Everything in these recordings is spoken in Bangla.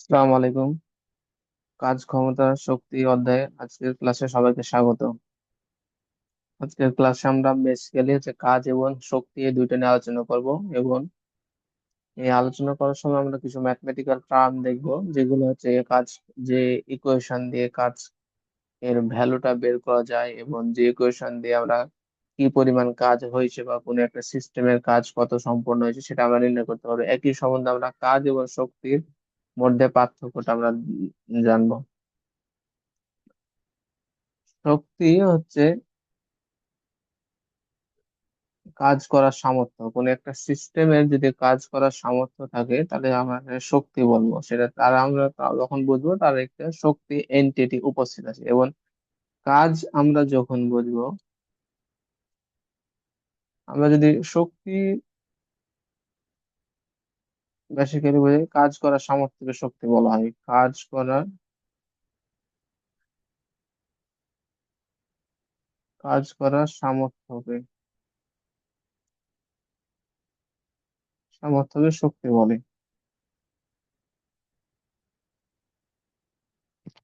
আসসালামু আলাইকুম। কাজ, ক্ষমতা, শক্তি অধ্যায়ে আজকের ক্লাসে সবাইকে স্বাগত। আজকের ক্লাসে আমরা বেসিক্যালি হচ্ছে কাজ এবং শক্তি এই দুইটা নিয়ে আলোচনা করব। এবং এই আলোচনা করার সময় আমরা কিছু ম্যাথমেটিক্যাল টার্ম দেখব, যেগুলো হচ্ছে কাজ, যে ইকুয়েশন দিয়ে কাজ এর ভ্যালুটা বের করা যায়, এবং যে ইকুয়েশন দিয়ে আমরা কি পরিমাণ কাজ হয়েছে বা কোনো একটা সিস্টেমের কাজ কত সম্পন্ন হয়েছে সেটা আমরা নির্ণয় করতে পারবো। একই সম্বন্ধে আমরা কাজ এবং শক্তির মধ্যে পার্থক্যটা আমরা জানবো। শক্তি হচ্ছে কাজ করার সামর্থ্য। কোন একটা সিস্টেমের যদি কাজ করার সামর্থ্য থাকে তাহলে আমরা এটাকে শক্তি বলবো। সেটা তারা আমরা যখন বুঝবো তার একটা শক্তি এন্টিটি উপস্থিত আছে। এবং কাজ আমরা যখন বুঝবো, আমরা যদি শক্তি বেসিক্যালি বুঝি, কাজ করার সামর্থ্যকে শক্তি বলা হয়। কাজ করার সামর্থ্যকে শক্তি বলে।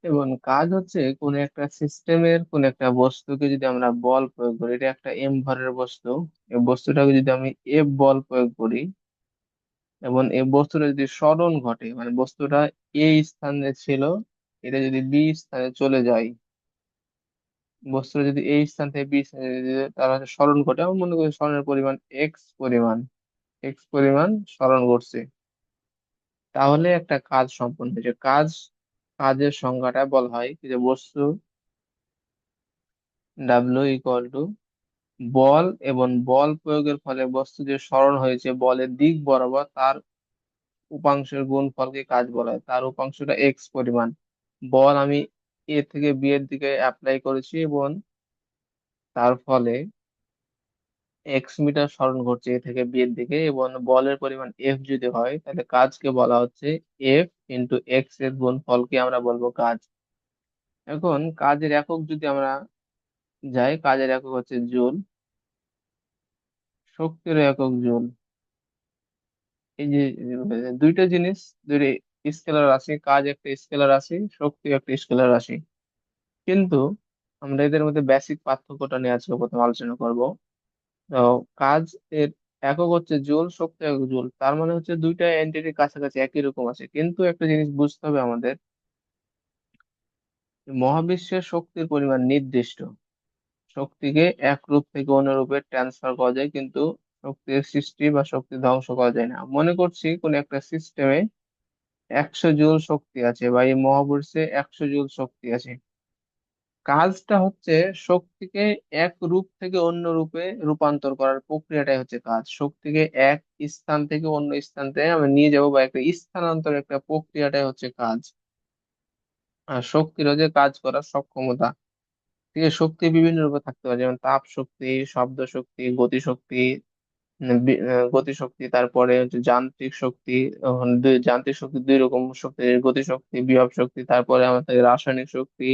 এবং কাজ হচ্ছে কোন একটা সিস্টেমের কোন একটা বস্তুকে যদি আমরা বল প্রয়োগ করি, এটা একটা এম ভরের বস্তু। এই বস্তুটাকে যদি আমি এফ বল প্রয়োগ করি, এবং এই বস্তুটা যদি সরণ ঘটে, মানে বস্তুটা এ স্থানে ছিল, এটা যদি বি স্থানে চলে যায়, বস্তুটা যদি এই স্থান থেকে বি স্থানে যদি তার হচ্ছে সরণ ঘটে, আমরা মনে করি সরণের পরিমাণ এক্স পরিমাণ সরণ ঘটছে, তাহলে একটা কাজ সম্পন্ন হয়েছে। কাজের সংজ্ঞাটা বলা হয় কি, যে বস্তু ডাব্লিউ ইকুয়াল টু বল, এবং বল প্রয়োগের ফলে বস্তু যে সরণ হয়েছে বলের দিক বরাবর, তার উপাংশের গুণফলকে কাজ বলা হয়। তার উপাংশটা এক্স পরিমাণ। বল আমি এ থেকে বি এর দিকে অ্যাপ্লাই করেছি, এবং তার ফলে এক্স মিটার সরণ ঘটছে এ থেকে বি এর দিকে, এবং বলের পরিমাণ এফ যদি হয় তাহলে কাজকে বলা হচ্ছে এফ ইন্টু এক্স এর গুণফলকে আমরা বলবো কাজ। এখন কাজের একক যদি আমরা যাই, কাজের একক হচ্ছে জুল, শক্তির একক জুল। এই যে দুইটা জিনিস, দুইটা স্কেলার রাশি, কাজ একটা স্কেলার রাশি, শক্তি একটা স্কেলার রাশি। কিন্তু আমরা এদের মধ্যে বেসিক পার্থক্যটা নিয়ে আজকে প্রথমে আলোচনা করব। তো কাজ এর একক হচ্ছে জুল, শক্তি একক জুল। তার মানে হচ্ছে দুইটা এন্টিটির কাছাকাছি একই রকম আছে। কিন্তু একটা জিনিস বুঝতে হবে আমাদের, মহাবিশ্বের শক্তির পরিমাণ নির্দিষ্ট। শক্তিকে এক রূপ থেকে অন্য রূপে ট্রান্সফার করা যায়, কিন্তু শক্তির সৃষ্টি বা শক্তি ধ্বংস করা যায় না। মনে করছি কোন একটা সিস্টেমে 100 জুল শক্তি আছে, বা এই মহাবিশ্বে 100 জুল শক্তি আছে। কাজটা হচ্ছে শক্তিকে এক রূপ থেকে অন্য রূপে রূপান্তর করার প্রক্রিয়াটাই হচ্ছে কাজ। শক্তিকে এক স্থান থেকে অন্য স্থানে আমরা নিয়ে যাব, বা একটা স্থানান্তর একটা প্রক্রিয়াটাই হচ্ছে কাজ। আর শক্তির হচ্ছে কাজ করার সক্ষমতা। ঠিক আছে, শক্তি বিভিন্ন রূপে থাকতে পারে, যেমন তাপ শক্তি, শব্দ শক্তি, গতিশক্তি। গতিশক্তি, তারপরে হচ্ছে যান্ত্রিক শক্তি। যান্ত্রিক শক্তি দুই রকম শক্তি, গতিশক্তি, বিভব শক্তি। তারপরে আমাদের রাসায়নিক শক্তি,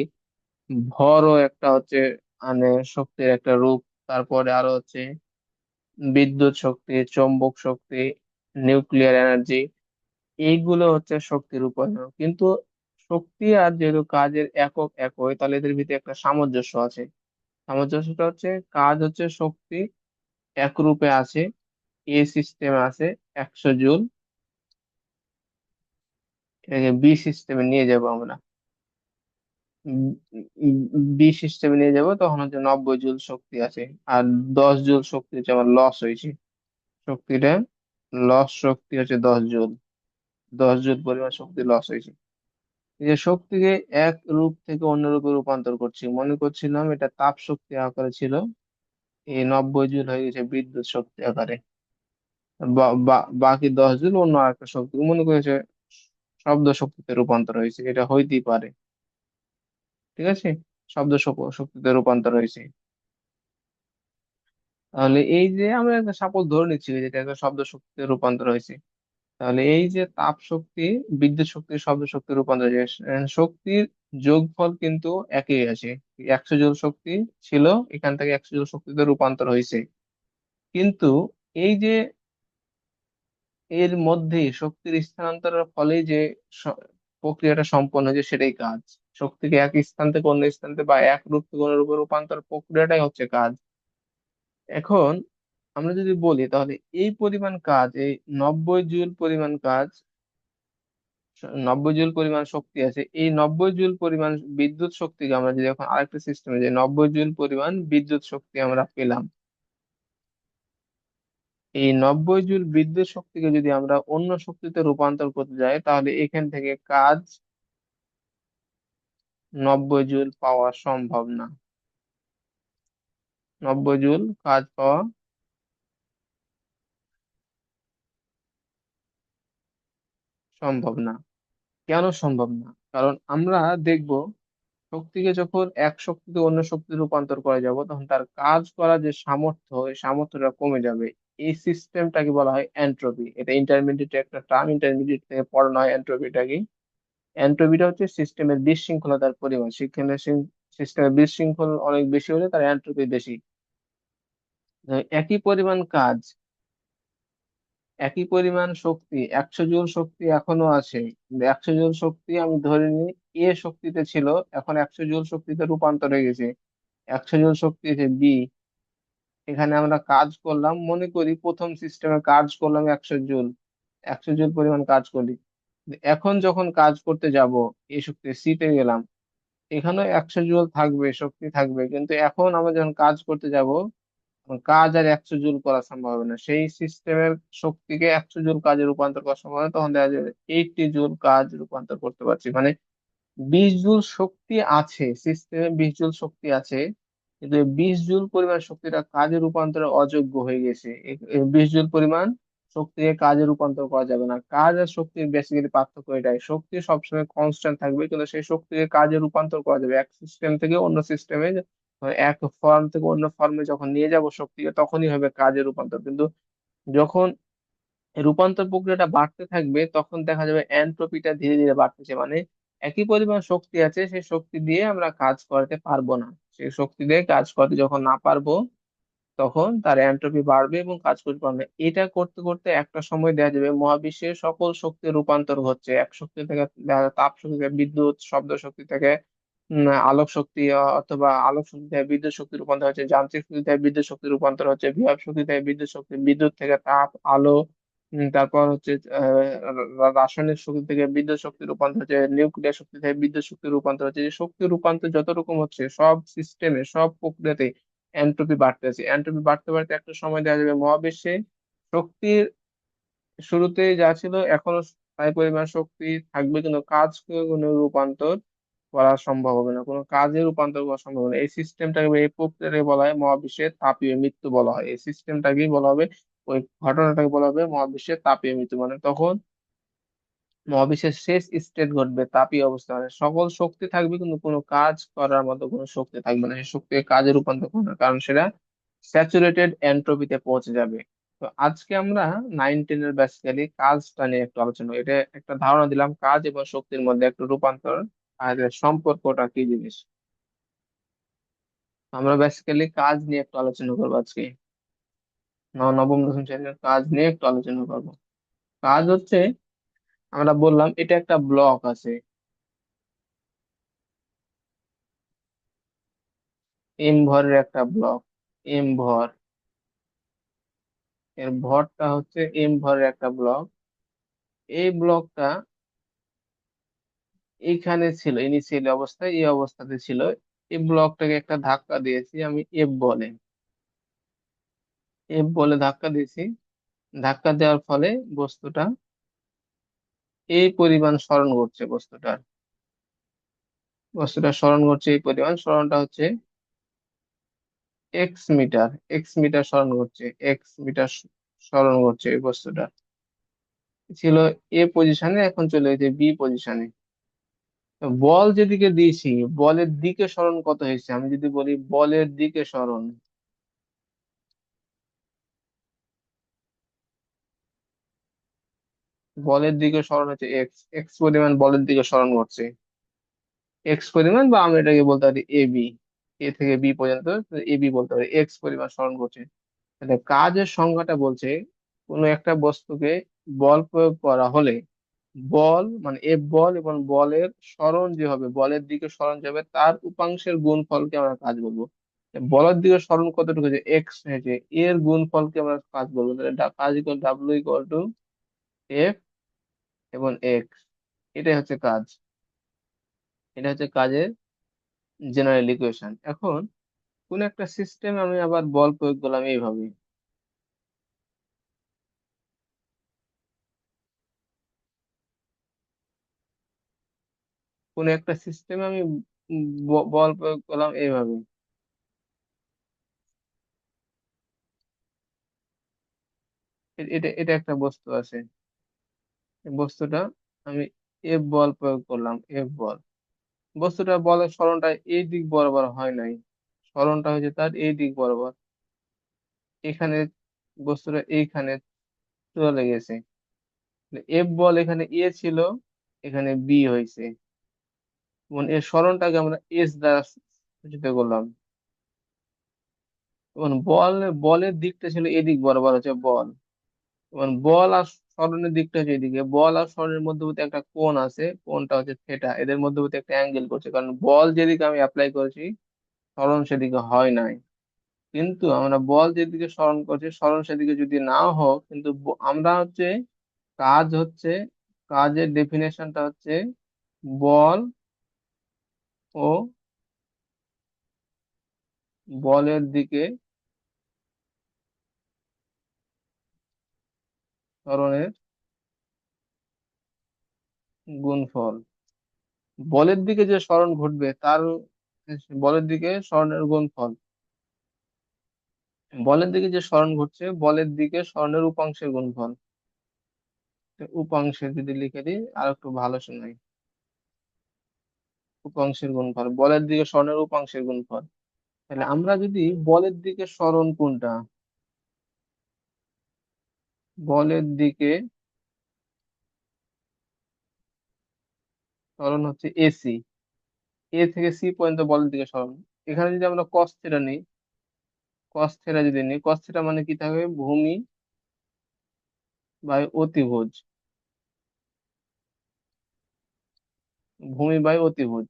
ভরও একটা হচ্ছে মানে শক্তির একটা রূপ। তারপরে আরো হচ্ছে বিদ্যুৎ শক্তি, চৌম্বক শক্তি, নিউক্লিয়ার এনার্জি। এইগুলো হচ্ছে শক্তির উপাদান। কিন্তু শক্তি আর যেহেতু কাজের একক একই, তাহলে এদের ভিতরে একটা সামঞ্জস্য আছে। সামঞ্জস্যটা হচ্ছে, কাজ হচ্ছে শক্তি এক রূপে আছে, এ সিস্টেমে আছে 100 জুল, এটাকে বি সিস্টেমে নিয়ে যাব আমরা। বি সিস্টেমে নিয়ে যাব, তখন হচ্ছে 90 জুল শক্তি আছে। আর 10 জুল শক্তি হচ্ছে আমার লস হয়েছে। শক্তিটা লস শক্তি হচ্ছে 10 জুল। 10 জুল পরিমাণ শক্তি লস হয়েছে। এই যে শক্তিকে এক রূপ থেকে অন্য রূপে রূপান্তর করছি, মনে করছিলাম এটা তাপ শক্তি আকারে ছিল, এই 90 জুল হয়ে গেছে বিদ্যুৎ শক্তি আকারে। বাকি 10 জুল অন্য আরেকটা শক্তি মনে করেছে শব্দ শক্তিতে রূপান্তর হয়েছে। এটা হইতেই পারে, ঠিক আছে, শক্তিতে রূপান্তর হয়েছে। তাহলে এই যে আমরা একটা সাপোজ ধরে নিচ্ছি যে এটা একটা শব্দ শক্তিতে রূপান্তর হয়েছে, তাহলে এই যে তাপ শক্তি, বিদ্যুৎ শক্তি, শব্দ শক্তি রূপান্তর হয়েছে, শক্তির যোগফল কিন্তু একই আছে। 100 জুল শক্তি ছিল, এখান থেকে 100 জুল শক্তিতে রূপান্তর হয়েছে। কিন্তু এই যে এর মধ্যে শক্তির স্থানান্তরের ফলে যে প্রক্রিয়াটা সম্পন্ন হয়েছে সেটাই কাজ। শক্তিকে এক স্থান থেকে অন্য স্থানে বা এক রূপ থেকে অন্য রূপে রূপান্তর প্রক্রিয়াটাই হচ্ছে কাজ। এখন আমরা যদি বলি তাহলে এই পরিমাণ কাজ, এই 90 জুল পরিমাণ কাজ, 90 জুল পরিমাণ শক্তি আছে, এই 90 জুল পরিমাণ বিদ্যুৎ শক্তিকে আমরা যদি এখন আরেকটা সিস্টেমে যে 90 জুল পরিমাণ বিদ্যুৎ শক্তি আমরা পেলাম, এই 90 জুল বিদ্যুৎ শক্তিকে যদি আমরা অন্য শক্তিতে রূপান্তর করতে যাই তাহলে এখান থেকে কাজ 90 জুল পাওয়া সম্ভব না। 90 জুল কাজ পাওয়া সম্ভব না। কেন সম্ভব না? কারণ আমরা দেখব শক্তিকে যখন এক শক্তিতে অন্য শক্তিতে রূপান্তর করা যাব তখন তার কাজ করার যে সামর্থ্য, এই সামর্থ্যটা কমে যাবে। এই সিস্টেমটাকে বলা হয় এন্ট্রপি। এটা ইন্টারমিডিয়েট একটা টার্ম, ইন্টারমিডিয়েট থেকে পড়ানো হয় এন্ট্রপিটাকে। এন্ট্রপিটা হচ্ছে সিস্টেমের বিশৃঙ্খলতার পরিমাণ। সেখানে সিস্টেমের বিশৃঙ্খল অনেক বেশি হলে তার এন্ট্রপি বেশি। একই পরিমাণ কাজ, একই পরিমাণ শক্তি, 100 জুল শক্তি এখনো আছে, কিন্তু 100 জুল শক্তি আমি ধরে নিই এ শক্তিতে ছিল, এখন 100 জুল শক্তিতে রূপান্তর হয়ে গেছে। 100 জুল শক্তি আছে বি, এখানে আমরা কাজ করলাম, মনে করি প্রথম সিস্টেমে কাজ করলাম 100 জুল, 100 জুল পরিমাণ কাজ করি। এখন যখন কাজ করতে যাব, এই শক্তি সিতে গেলাম, এখানেও 100 জুল থাকবে, শক্তি থাকবে, কিন্তু এখন আমরা যখন কাজ করতে যাব কাজ আর 100 জুল করা সম্ভব হবে না। সেই সিস্টেমের শক্তিকে 100 জুল কাজে রূপান্তর করা সম্ভব হবে না, তখন দেখা যাবে 80 জুল কাজ রূপান্তর করতে পারছি। মানে 20 জুল শক্তি আছে সিস্টেমে, 20 জুল শক্তি আছে, কিন্তু 20 জুল পরিমাণ শক্তিটা কাজে রূপান্তরের অযোগ্য হয়ে গেছে। 20 জুল পরিমাণ শক্তিকে কাজে রূপান্তর করা যাবে না। কাজ আর শক্তির বেসিক্যালি পার্থক্য এটাই, শক্তি সবসময় কনস্ট্যান্ট থাকবে, কিন্তু সেই শক্তিকে কাজে রূপান্তর করা যাবে এক সিস্টেম থেকে অন্য সিস্টেমে। এক ফর্ম থেকে অন্য ফর্মে যখন নিয়ে যাব শক্তিকে তখনই হবে কাজে রূপান্তর। কিন্তু যখন এই রূপান্তর প্রক্রিয়াটা বাড়তে থাকবে তখন দেখা যাবে এন্ট্রপিটা ধীরে ধীরে বাড়তেছে। মানে একই পরিমাণ শক্তি আছে, সেই শক্তি দিয়ে আমরা কাজ করতে পারবো না। সেই শক্তি দিয়ে কাজ করতে যখন না পারবো তখন তার এন্ট্রপি বাড়বে এবং কাজ করতে পারবে না। এটা করতে করতে একটা সময় দেখা যাবে মহাবিশ্বের সকল শক্তির রূপান্তর হচ্ছে। এক শক্তি থেকে দেখা যায় তাপ শক্তি থেকে বিদ্যুৎ, শব্দ শক্তি থেকে আলোক শক্তি, অথবা আলোক শক্তি থেকে বিদ্যুৎ শক্তি রূপান্তর হচ্ছে, যান্ত্রিক শক্তি থেকে বিদ্যুৎ শক্তি রূপান্তর হচ্ছে, বিভব শক্তি থেকে বিদ্যুৎ শক্তি, বিদ্যুৎ থেকে তাপ, আলো, তারপর হচ্ছে রাসায়নিক শক্তি থেকে বিদ্যুৎ শক্তি রূপান্তর হচ্ছে, নিউক্লিয়ার শক্তি থেকে বিদ্যুৎ শক্তি রূপান্তর হচ্ছে। যে শক্তি রূপান্তর যত রকম হচ্ছে সব সিস্টেমে, সব প্রক্রিয়াতে এন্ট্রপি বাড়তেছে। এন্ট্রপি বাড়তে বাড়তে একটা সময় দেখা যাবে মহাবিশ্বে শক্তির শুরুতে যা ছিল এখনো তাই পরিমাণ শক্তি থাকবে, কিন্তু কাজকে কোনো রূপান্তর করা সম্ভব হবে না, কোনো কাজে রূপান্তর করা সম্ভব হবে না। এই সিস্টেমটাকে, এই প্রক্রিয়াটাকে বলা হয় মহাবিশ্বের তাপীয় মৃত্যু বলা হয়। এই সিস্টেমটাকেই বলা হবে, ওই ঘটনাটাকে বলা হবে মহাবিশ্বের তাপীয় মৃত্যু। মানে তখন মহাবিশ্বের শেষ স্টেট ঘটবে তাপীয় অবস্থা, মানে সকল শক্তি থাকবে কিন্তু কোনো কাজ করার মতো কোনো শক্তি থাকবে না, সেই শক্তিকে কাজে রূপান্তর করবে না, কারণ সেটা স্যাচুরেটেড এন্ট্রপিতে পৌঁছে যাবে। তো আজকে আমরা 9-10 এর বেসিক্যালি কাজটা নিয়ে একটু আলোচনা করি। এটা একটা ধারণা দিলাম কাজ এবং শক্তির মধ্যে একটু রূপান্তর আর এর সম্পর্কটা কি জিনিস। আমরা বেসিক্যালি কাজ নিয়ে একটু আলোচনা করবো আজকে। নবম দশম শ্রেণীর কাজ নিয়ে একটু আলোচনা করবো। কাজ হচ্ছে, আমরা বললাম এটা একটা ব্লক আছে, এম ভরের একটা ব্লক, এম ভর, এর ভরটা হচ্ছে এম ভরের একটা ব্লক। এই ব্লকটা এইখানে ছিল ইনিশিয়াল অবস্থায়, এই অবস্থাতে ছিল। এই ব্লকটাকে একটা ধাক্কা দিয়েছি আমি এফ বলে, এফ বলে ধাক্কা দিয়েছি। ধাক্কা দেওয়ার ফলে বস্তুটা এই পরিমাণ স্মরণ করছে, বস্তুটা স্মরণ করছে এই পরিমাণ, স্মরণটা হচ্ছে এক্স মিটার, এক্স মিটার স্মরণ করছে, এক্স মিটার স্মরণ করছে। এই বস্তুটা ছিল এ পজিশনে, এখন চলে গেছে বি পজিশনে। তো বল যেদিকে দিয়েছি, বলের দিকে সরণ কত হয়েছে, আমি যদি বলি বলের দিকে সরণ, বলের দিকে সরণ হচ্ছে এক্স, এক্স পরিমাণ বলের দিকে সরণ করছে, এক্স পরিমাণ, বা আমরা এটাকে বলতে পারি এ বি, এ থেকে বি পর্যন্ত এ বি বলতে পারি, এক্স পরিমাণ সরণ করছে। তাহলে কাজের সংজ্ঞাটা বলছে কোনো একটা বস্তুকে বল প্রয়োগ করা হলে বল মানে এফ বল এবং বলের সরণ যে হবে, বলের দিকে সরণ যাবে তার উপাংশের গুণফলকে আমরা কাজ বলবো। বলের দিকে সরণ কতটুকু হয়েছে, এক্স হয়েছে, এর গুণফলকে আমরা কাজ বলবো। তাহলে কাজ equal W equal to F এবং এক্স। এটাই হচ্ছে কাজ, এটা হচ্ছে কাজের জেনারেল ইকুয়েশন। এখন কোন একটা সিস্টেমে আমি আবার বল প্রয়োগ করলাম এইভাবে, কোন একটা সিস্টেমে আমি বল প্রয়োগ করলাম এইভাবে। এটা এটা একটা বস্তু আছে, এই বস্তুটা আমি এফ বল প্রয়োগ করলাম, এফ বল। বস্তুটা বলের সরণটা এই দিক বরাবর হয় নাই, সরণটা হয়েছে তার এই দিক বরাবর। এখানে বস্তুটা এইখানে চলে গেছে। এফ বল এখানে এ ছিল, এখানে বি হয়েছে, এবং এর সরণটাকে আমরা এস দ্বারা সূচিত করলাম। এবং বলের দিকটা ছিল এদিক বরাবর হচ্ছে বল, এবং বল আর সরণের দিকটা হচ্ছে এদিকে। বল আর সরণের মধ্যবর্তী একটা কোণ আছে, কোণটা হচ্ছে থিটা, এদের মধ্যবর্তী একটা অ্যাঙ্গেল করছে, কারণ বল যেদিকে আমি অ্যাপ্লাই করেছি সরণ সেদিকে হয় নাই। কিন্তু আমরা বল যেদিকে সরণ করছি সরণ সেদিকে যদি নাও হোক, কিন্তু আমরা হচ্ছে কাজ হচ্ছে, কাজের ডেফিনেশনটা হচ্ছে বল ও বলের দিকে সরণের গুণফল। বলের দিকে যে সরণ ঘটবে তার, বলের দিকে সরণের গুণফল, বলের দিকে যে সরণ ঘটছে বলের দিকে সরণের উপাংশের গুণফল। তো উপাংশের যদি লিখে দিই আর একটু ভালো শোনাই, উপাংশের গুণফল, বলের দিকে সরণের উপাংশের গুণফল। তাহলে আমরা যদি বলের দিকে সরণ কোনটা, বলের দিকে সরণ হচ্ছে এসি, এ থেকে সি পর্যন্ত বলের দিকে সরণ। এখানে যদি আমরা কস থিটা নিই, কস থিটা যদি নিই, কস থিটা মানে কি থাকবে, ভূমি বাই অতিভুজ, ভূমি বাই অতিভুজ।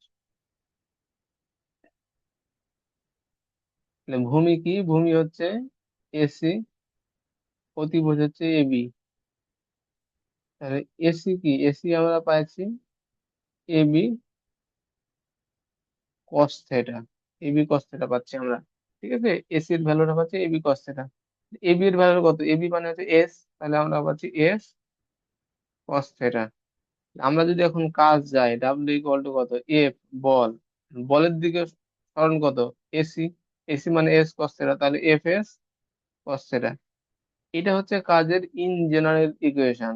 তাহলে ভূমি কি, ভূমি হচ্ছে এসি, অতিভুজ হচ্ছে এবি। তাহলে এসি কি, এসি আমরা পাইছি AB cos theta, AB cos theta পাচ্ছি আমরা। ঠিক আছে, এসি এর ভ্যালুটা পাচ্ছি এবি কস থেটা। এবি এর ভ্যালু কত, এবি মানে হচ্ছে এস, তাহলে আমরা পাচ্ছি এস কস থেটা। আমরা যদি এখন কাজ যাই, ডাব্লিউ ইকুয়াল টু কত, এফ বল, বলের দিকে সরণ কত, এসি, এসি মানে এস কস থেটা, তাহলে এফ এস কস থেটা। এটা হচ্ছে কাজের ইন জেনারেল ইকুয়েশন,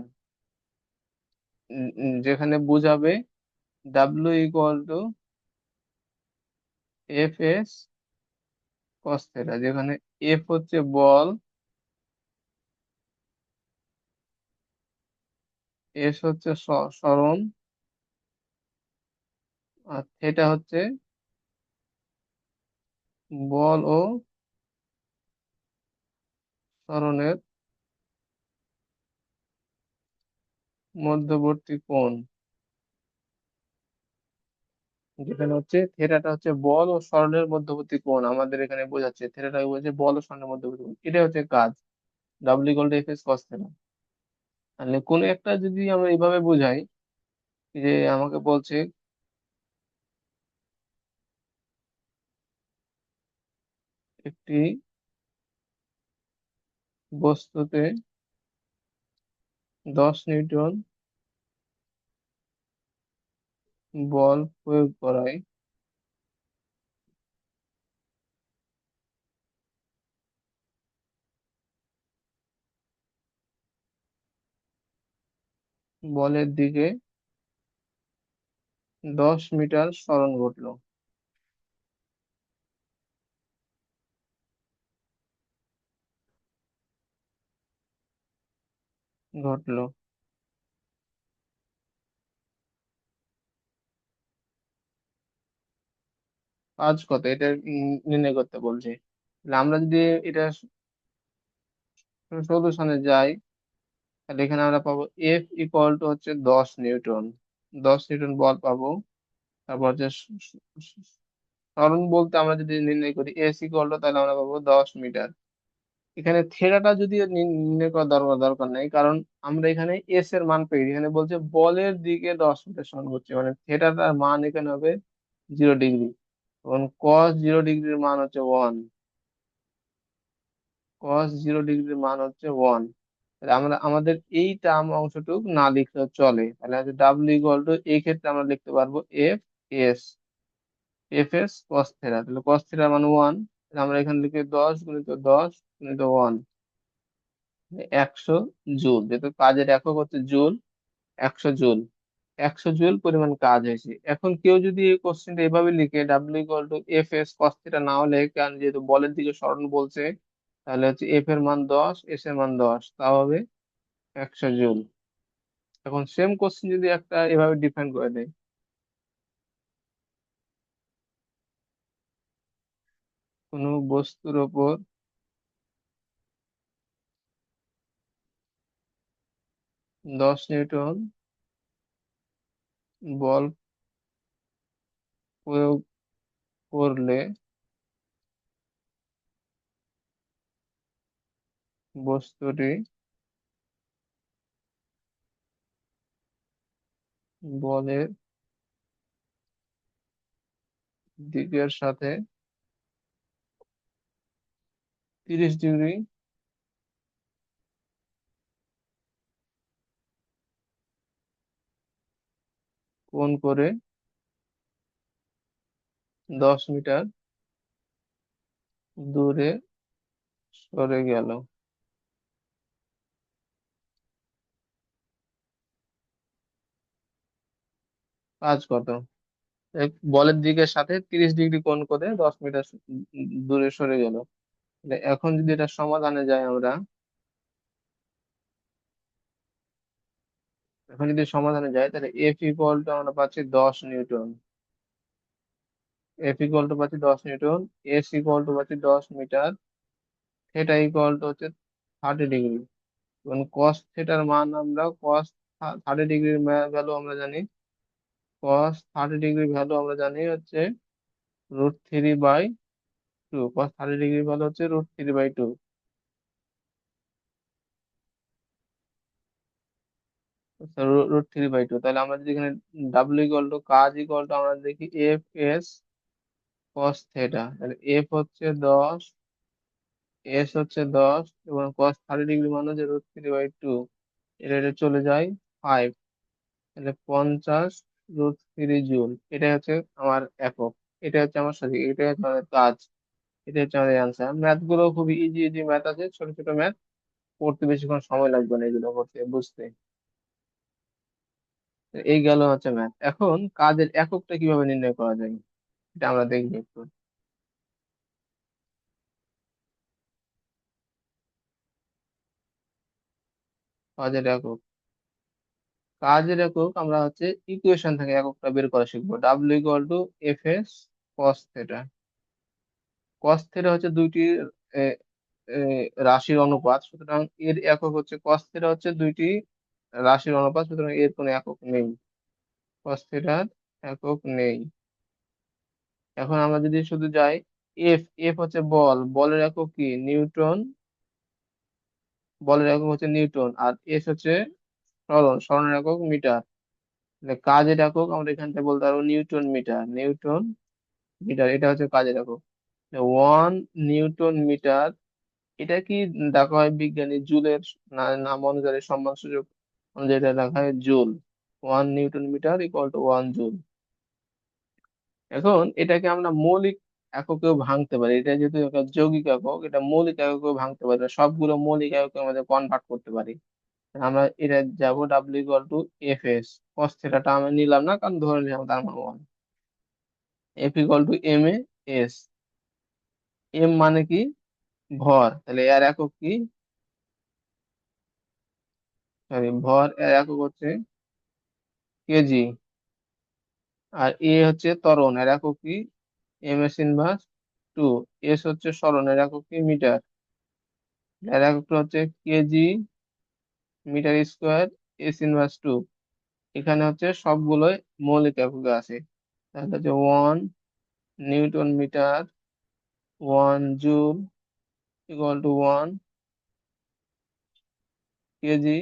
যেখানে বোঝাবে W equal to F S cos theta, যেখানে এফ হচ্ছে বল, এস হচ্ছে সরণ, আর থেটা হচ্ছে বল ও সরণের মধ্যবর্তী কোণ। যেখানে হচ্ছে থেটাটা হচ্ছে বল ও সরণের মধ্যবর্তী কোণ, আমাদের এখানে বোঝাচ্ছে থেটাটা বলছে বল ও সরণের মধ্যবর্তী কোণ, এটা হচ্ছে কাজ, W equal to F S cos theta. তাহলে কোনো একটা যদি আমরা এইভাবে বোঝাই, যে আমাকে বলছে একটি বস্তুতে 10 নিউটন বল প্রয়োগ করায় বলের দিকে 10 মিটার সরণ ঘটলো, ঘটলো। কাজ কত এটা নির্ণয় করতে বলছে। তাহলে আমরা যদি এটা সলিউশনে যাই, তাহলে এখানে আমরা পাবো এফ ইকুয়াল টু হচ্ছে 10 নিউটন। 10 নিউটন বল পাবো। তারপর হচ্ছে ত্বরণ বলতে আমরা যদি নির্ণয় করি এস ইকুয়াল টু, তাহলে আমরা পাবো 10 মিটার। এখানে থেটাটা যদি নির্ণয় করার দরকার দরকার নেই, কারণ আমরা এখানে এস এর মান পেয়ে গেছি। এখানে বলছে বলের দিকে 10 মিটার সমান করছে, মানে থেটাটার মান এখানে হবে 0 ডিগ্রি। এবং কস 0 ডিগ্রির মান হচ্ছে 1। কস 0 ডিগ্রির মান হচ্ছে 1। তাহলে আমরা আমাদের এই টার্ম অংশটুক না লিখলেও চলে। তাহলে হচ্ছে ডাব্লিউ ইকুয়াল টু, এই ক্ষেত্রে আমরা লিখতে পারবো F S. F S cos theta, তাহলে কস থেটার মান 1। তাহলে আমরা এখানে লিখি 10 × 10 × 1, 100 জুল। যেহেতু কাজের একক হচ্ছে জুল, 100 জুল। 100 জুল পরিমাণ কাজ হয়েছে। এখন কেউ যদি এই কোশ্চেনটা এভাবে লিখে W equal to F S cos theta নাও লেখে, কারণ যেহেতু বলের দিকে সরণ বলছে, তাহলে হচ্ছে এফ এর মান 10, এস এর মান 10, তা হবে 100 জুল। এখন সেম কোশ্চেন যদি একটা এভাবে ডিফাইন করে দেয়, কোনো বস্তুর ওপর 10 নিউটন বল প্রয়োগ করলে বস্তুটি বলের দিকের সাথে 30 ডিগ্রি কোণ করে 10 মিটার দূরে সরে গেল। কাজ কত? বলের দিকের সাথে 30 ডিগ্রি কোণ করে 10 মিটার দূরে সরে গেল। তাহলে এখন যদি এটা সমাধানে যাই আমরা, এখন যদি সমাধানে যাই, তাহলে এফ ইকুয়াল টু আমরা পাচ্ছি 10 নিউটন। এফ ইকুয়াল টু পাচ্ছি 10 নিউটন। এস ইকুয়াল টু পাচ্ছি 10 মিটার। থিটা ইকুয়াল টু হচ্ছে 30 ডিগ্রি। এবং কস থিটার মান আমরা কস 30 ডিগ্রির ভ্যালু আমরা জানি। কস 30 ডিগ্রির ভ্যালু আমরা জানি হচ্ছে √3/2। কস 30 ডিগ্রির ভ্যালু হচ্ছে √3/2। √3/2। তাহলে আমরা যদি এখানে ডাব্লিউ ইকুয়াল টু কাজ ইকুয়াল টু আমরা দেখি এফ এস কস থেটা, তাহলে এফ হচ্ছে 10, এস হচ্ছে 10, এবং কস 30 ডিগ্রি মানে হচ্ছে √3/2। এটা চলে যায় 5। তাহলে 50 √3 জুল। এটা হচ্ছে আমার একক। এটা হচ্ছে আমার সঠিক, এটা হচ্ছে আমাদের কাজ। এটা হচ্ছে আমাদের অ্যান্সার। ম্যাথ গুলো খুবই ইজি ইজি ম্যাথ আছে, ছোট ছোট ম্যাথ। পড়তে বেশিক্ষণ সময় লাগবে না এগুলো করতে, বুঝতে। এই গেল হচ্ছে ম্যাথ। এখন কাজের এককটা কিভাবে নির্ণয় করা যায়, এটা আমরা দেখবো একটু। কাজের একক, কাজের একক আমরা হচ্ছে ইকুয়েশন থেকে এককটা বের করা শিখবো। W equal to F S cos theta. Cos theta হচ্ছে দুইটি এ, এ, রাশির অনুপাত, সুতরাং এর একক হচ্ছে কস থেটা হচ্ছে দুইটি রাশির অনুপাত, সুতরাং এর কোনো একক নেই। কস থেটার একক নেই। এখন আমরা যদি শুধু যাই, এফ এফ হচ্ছে বল, বলের একক কি নিউটন। বলের একক হচ্ছে নিউটন। আর এস হচ্ছে সরণ, সরণের একক মিটার। তাহলে কাজের একক আমরা এখান থেকে বলতে পারবো নিউটন মিটার। নিউটন মিটার এটা হচ্ছে কাজের একক। 1 নিউটন মিটার, এটা কি দেখা হয় বিজ্ঞানী জুলের নাম অনুসারে, সম্মান সূচক অনুযায়ী এটা দেখা হয় joule. 1 newton metre equal to 1 joule. এখন এটাকে আমরা মৌলিক এককেও ভাঙতে পারি। এটা যেহেতু একটা যৌগিক একক, এটা মৌলিক এককেও ভাঙতে পারি, সবগুলো মৌলিক এককে আমাদের কনভার্ট করতে পারি। আমরা এটা যাবো W equal to F S. Cos থেটাটা আমি নিলাম না, কারণ ধরে নিলাম তার মান 1। F equal to M A S. M মানে কি ভর, তাহলে এর একক কি, সরি ভর এর একক হচ্ছে কেজি। আর এ হচ্ছে ত্বরণ, এর একক কি এম এস ইনভার্স 2। এস হচ্ছে সরণ, এর একক কি মিটার, এর একক হচ্ছে kg metre square S inverse two. এখানে হচ্ছে সবগুলোই মৌলিক এককে আছে। তাহলে হচ্ছে 1 newton metre, 1 joule equal to 1 kg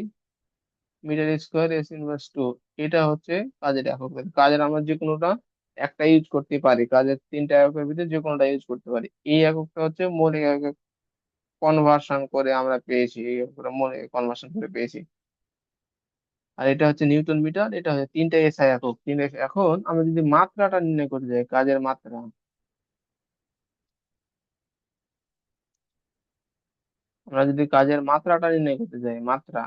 metre square S inverse two. এটা হচ্ছে কাজের একক। কাজের আমরা যে কোনোটা একটা ইউজ করতে পারি, কাজের তিনটা এককের ভিতরে যে কোনোটা ইউজ করতে পারি। এই এককটা হচ্ছে মৌলিক একক কনভার্সন করে আমরা পেয়েছি, এই এককটা মৌলিক কনভার্সন করে পেয়েছি। আর এটা হচ্ছে নিউটন মিটার, এটা হচ্ছে তিনটা এসআই একক, তিনটা এখন আমরা যদি মাত্রাটা নির্ণয় করতে যাই, কাজের মাত্রা, আমরা যদি কাজের মাত্রাটা নির্ণয় করতে যাই, মাত্রা,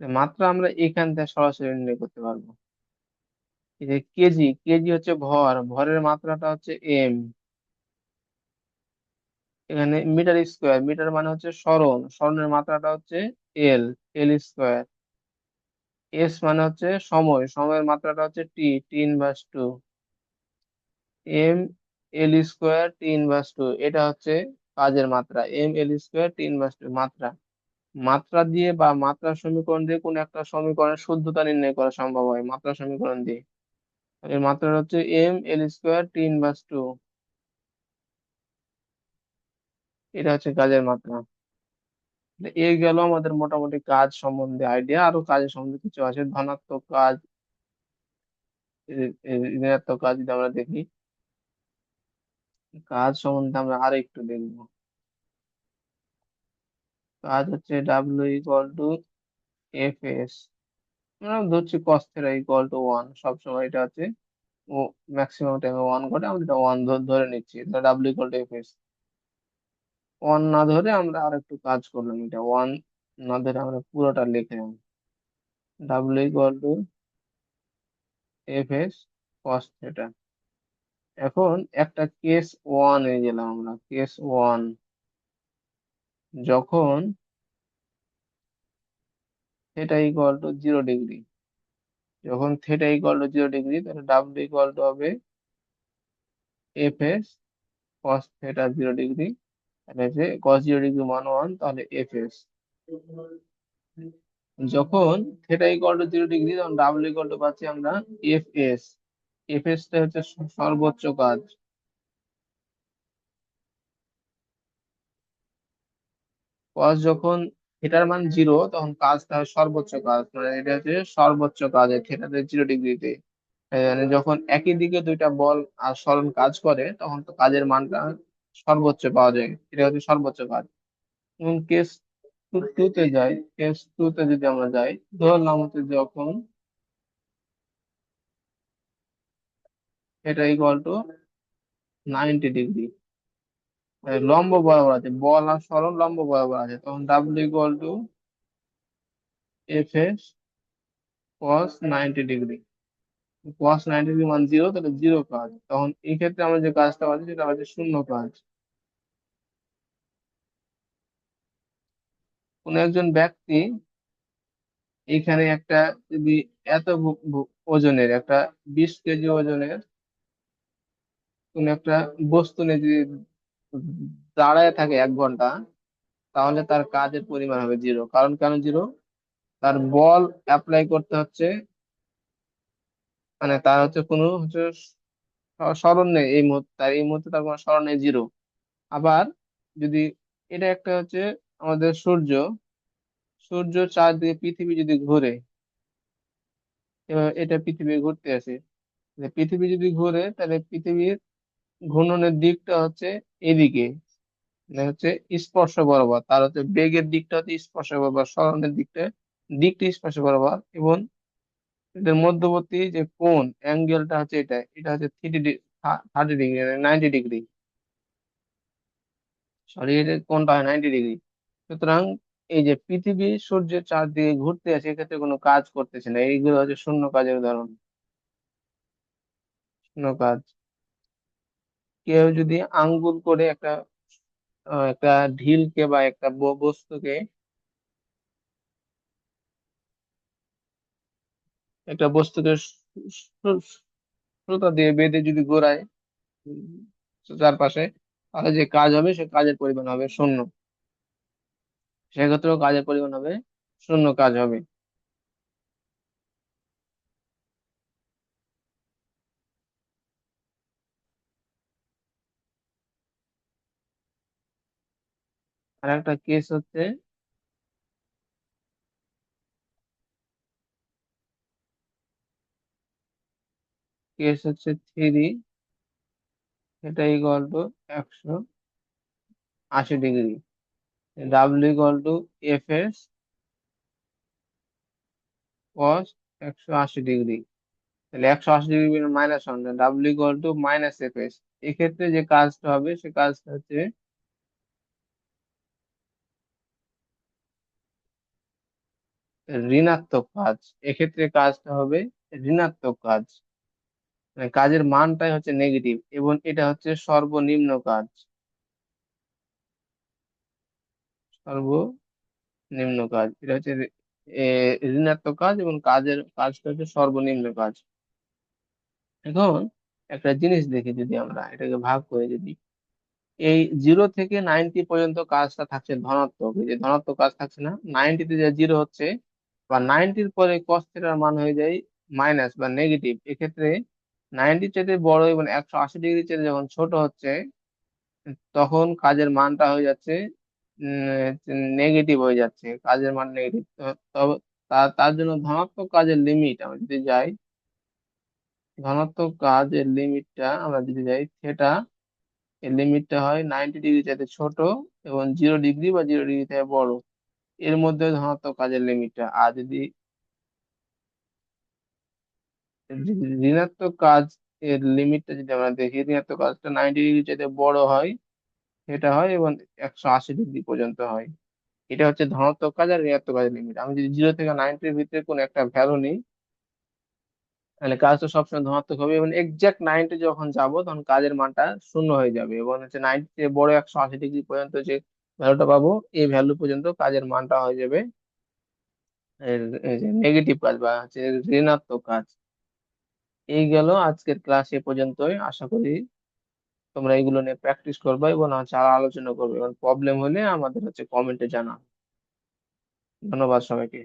মাত্রা আমরা এখান থেকে সরাসরি নির্ণয় করতে পারবো। এই যে কেজি, কেজি হচ্ছে ভর, ভরের মাত্রাটা হচ্ছে এম। এখানে মিটার স্কোয়ার, মিটার মানে হচ্ছে সরণ, সরণের মাত্রাটা হচ্ছে এল, এল স্কোয়ার। এস মানে হচ্ছে সময়, সময়ের মাত্রাটা হচ্ছে T, T inverse two. M L square T inverse two, এটা হচ্ছে কাজের মাত্রা, M L square T inverse two মাত্রা। মাত্রা দিয়ে বা মাত্রা সমীকরণ দিয়ে কোন একটা সমীকরণের শুদ্ধতা নির্ণয় করা সম্ভব হয় মাত্রা সমীকরণ দিয়ে। এর মাত্রা হচ্ছে M L square T inverse two. এটা হচ্ছে কাজের মাত্রা। এই গেল আমাদের মোটামুটি কাজ সম্বন্ধে আইডিয়া। আরো কাজের সম্বন্ধে কিছু আছে, ধনাত্মক কাজ, ঋণাত্মক কাজ যদি আমরা দেখি, কাজ সম্বন্ধে আমরা আরো একটু দেখবো। কাজ হচ্ছে W equal to F S, আমরা ধরছি কস থিটা ইকুয়াল টু 1, সবসময় এটা হচ্ছে ও ম্যাক্সিমাম টাইমে 1 ঘটে, আমরা এটা 1 ধরে নিচ্ছি, W equal to F S. 1 না ধরে আমরা আর একটু কাজ করলাম, এটা 1 না ধরে আমরা পুরোটা লিখলাম, W equal to F S cos theta. এখন একটা কেস 1 এ গেলাম আমরা, কেস 1, যখন থিটা ইকুয়াল টু 0 ডিগ্রি, যখন থিটা ইকুয়াল টু 0 ডিগ্রি, তাহলে ডাব্লিউ ইকুয়াল টু হবে F S cos theta 0 degree. তাহলে যে কস 0 ডিগ্রি মান 1, তাহলে এফ এস। যখন থিটা ইকুয়াল টু 0 ডিগ্রি, তখন ডাব্লিউ ইকুয়াল টু পাচ্ছি আমরা এফ এস। এফ এস টা হচ্ছে সর্বোচ্চ কাজ। কস যখন থিটার মান 0, তখন কাজটা হয় সর্বোচ্চ কাজ, মানে এটা হচ্ছে সর্বোচ্চ কাজ থিটাতে 0 ডিগ্রিতে। মানে যখন একই দিকে দুইটা বল আর সরণ কাজ করে, তখন তো কাজের মানটা সর্বোচ্চ পাওয়া যায়, এটা হচ্ছে সর্বোচ্চ কাজ। এবং কেস টু তে যাই, কেস টু তে যদি আমরা যাই, ধরলাম হচ্ছে যখন এটা ইকুয়াল টু 90 ডিগ্রি, লম্ব বরাবর আছে, বল আর সরণ লম্ব বরাবর আছে, তখন W equal to F S cos 90 degree. Cos 90 degree মান 0, তাহলে 0 কাজ, তখন এই ক্ষেত্রে আমরা যে কাজটা পাচ্ছি সেটা হচ্ছে শূন্য কাজ। কোন একজন ব্যক্তি এখানে একটা, যদি এত ওজনের একটা 20 কেজি ওজনের কোন একটা বস্তু নিয়ে যদি দাঁড়ায় থাকে 1 ঘন্টা, তাহলে তার কাজের পরিমাণ হবে 0। কারণ কেন 0? তার বল অ্যাপ্লাই করতে হচ্ছে, মানে তার হচ্ছে কোনো হচ্ছে স্মরণ নেই এই মুহূর্তে, তার এই মুহূর্তে তার কোনো স্মরণ নেই, 0। আবার যদি এটা একটা হচ্ছে আমাদের সূর্য, সূর্য চারদিকে পৃথিবী যদি ঘুরে, এবার এটা পৃথিবী ঘুরতে আছে, পৃথিবী যদি ঘুরে, তাহলে পৃথিবীর ঘূর্ণনের দিকটা হচ্ছে এদিকে, মানে হচ্ছে স্পর্শ বরাবর, তার হচ্ছে বেগের দিকটা হচ্ছে স্পর্শ বরাবর, সরণের দিকটা দিকটা স্পর্শ বরাবর। এবং এদের মধ্যবর্তী যে কোণ অ্যাঙ্গেলটা হচ্ছে এটা, এটা হচ্ছে 30 ডিগ্রি, 90 ডিগ্রি, সরি, এর কোণটা হয় 90 ডিগ্রি। সুতরাং এই যে পৃথিবী সূর্যের চারদিকে ঘুরতে আছে, এক্ষেত্রে কোনো কাজ করতেছে না, এইগুলো হচ্ছে শূন্য কাজের উদাহরণ, শূন্য কাজ। কেউ যদি আঙ্গুল করে একটা একটা ঢিলকে বা একটা বস্তুকে, একটা বস্তুকে সুতা দিয়ে বেঁধে যদি ঘোরায় উম, চারপাশে, তাহলে যে কাজ হবে সে কাজের পরিমাণ হবে শূন্য, সেক্ষেত্রেও কাজের পরিমাণ হবে শূন্য কাজ হবে। আর একটা কেস হচ্ছে, থ্রি, এটা equal to 180 degree. W equal to F S cos 180 degree. তাহলে 180 degree -1, W equal to -F S. এক্ষেত্রে যে কাজটা হবে সে কাজটা হচ্ছে ঋণাত্মক কাজ। এক্ষেত্রে কাজটা হবে ঋণাত্মক কাজ, মানে কাজের মানটাই হচ্ছে নেগেটিভ, এবং এটা হচ্ছে সর্বনিম্ন কাজ। সর্বনিম্ন কাজ এটা হচ্ছে ঋণাত্মক কাজ, এবং কাজটা হচ্ছে সর্বনিম্ন কাজ। এখন একটা জিনিস দেখি, যদি আমরা এটাকে ভাগ করে, যদি এই 0 থেকে 90 পর্যন্ত কাজটা থাকছে ধনাত্মক, এই যে ধনাত্মক কাজ থাকছে না, 90-তে যে জিরো হচ্ছে, বা 90-র পরে কস থিটার মান হয়ে যায় মাইনাস বা নেগেটিভ, এক্ষেত্রে 90 চাইতে বড় এবং 180 ডিগ্রি চাইতে যখন ছোট হচ্ছে, তখন কাজের মানটা হয়ে যাচ্ছে নেগেটিভ হয়ে যাচ্ছে, কাজের মান নেগেটিভ। তবে তার জন্য ধনাত্মক কাজের লিমিট আমরা যদি যাই, ধনাত্মক কাজের লিমিটটা আমরা যদি যাই থেটা, এর লিমিটটা হয় 90 ডিগ্রি চাইতে ছোট এবং 0 ডিগ্রি বা 0 ডিগ্রি থেকে বড়, এর মধ্যে ধনাত্মক কাজের লিমিটটা। আর যদি ঋণাত্মক কাজ এর লিমিটটা যদি আমরা দেখি, ঋণাত্মক কাজটা 90 ডিগ্রি চাইতে বড় হয়, সেটা হয় এবং 180 ডিগ্রি পর্যন্ত হয়। এটা হচ্ছে ধনাত্মক কাজ আর ঋণাত্মক কাজের লিমিট। আমি যদি 0 থেকে 90-র ভিতরে কোনো একটা ভ্যালু নিই, তাহলে কাজটা সবসময় ধনাত্মক হবে, এবং এক্সাক্ট 90 যখন যাব তখন কাজের মানটা শূন্য হয়ে যাবে, এবং হচ্ছে 90 থেকে বড় 180 ডিগ্রি পর্যন্ত যে ভ্যালুটা পাবো, এই ভ্যালু পর্যন্ত কাজের মানটা হয়ে যাবে নেগেটিভ কাজ বা হচ্ছে ঋণাত্মক কাজ। এই গেল আজকের ক্লাস, এ পর্যন্তই। আশা করি তোমরা এগুলো নিয়ে প্র্যাকটিস করবে এবং হচ্ছে আরো আলোচনা করবে, এবং প্রবলেম হলে আমাদের হচ্ছে কমেন্টে জানাও। ধন্যবাদ সবাইকে।